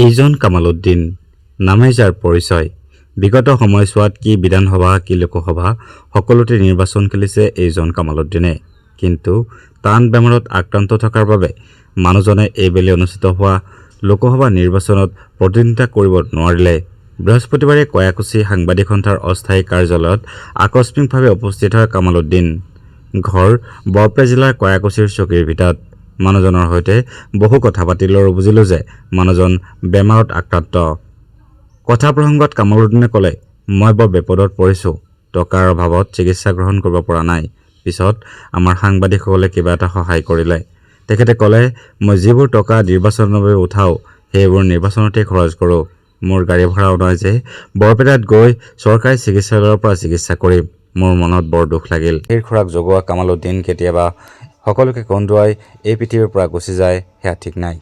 এইজন কামালউদ্দিন নামে যাৰ পৰিচয়। বিগত সময়ছোৱাত কি বিধানসভা কি লোকসভা সকলোতে নিৰ্বাচন খেলিছে এইজন কামালউদ্দিনে। কিন্তু টান বেমাৰত আক্ৰান্ত থকাৰ বাবে মানুহজনে এইবেলি অনুষ্ঠিত হোৱা লোকসভা নিৰ্বাচনত প্ৰতিদ্বন্দ্বিতা কৰিব নোৱাৰিলে। বৃহস্পতিবাৰে কয়াকুছি সাংবাদিক সন্থাৰ অস্থায়ী কাৰ্যালয়ত আকস্মিকভাৱে উপস্থিত হয় কামালউদ্দিন। ঘৰ বৰপেটা জিলাৰ কয়াকুছিৰ চকীৰ ভিতৰত। মানুহজনৰ সৈতে বহু কথা পাতিলোঁ আৰু বুজিলোঁ যে মানুহজন বেমাৰত আক্ৰান্ত। কথা প্ৰসংগত কামালউদ্দিনে ক'লে, মই বৰ বিপদত পৰিছোঁ, টকাৰ অভাৱত চিকিৎসা গ্ৰহণ কৰিব পৰা নাই। পিছত আমাৰ সাংবাদিকসকলে কিবা এটা সহায় কৰিলে। তেখেতে ক'লে, মই যিবোৰ টকা নিৰ্বাচনৰ বাবে উঠাওঁ সেইবোৰ নিৰ্বাচনতে খৰচ কৰোঁ। মোৰ গাড়ী ভাড়াও নাই যে বৰপেটাত গৈ চৰকাৰী চিকিৎসালয়ৰ পৰা চিকিৎসা কৰিম। মোৰ মনত বৰ দুখ লাগিল। এই খোৰাক জগোৱা কামালউদ্দিন কেতিয়াবা সকলোকে কন্দুৱাই এই পৃথিৱীৰ পৰা গুচি যায়, সেয়া ঠিক নাই।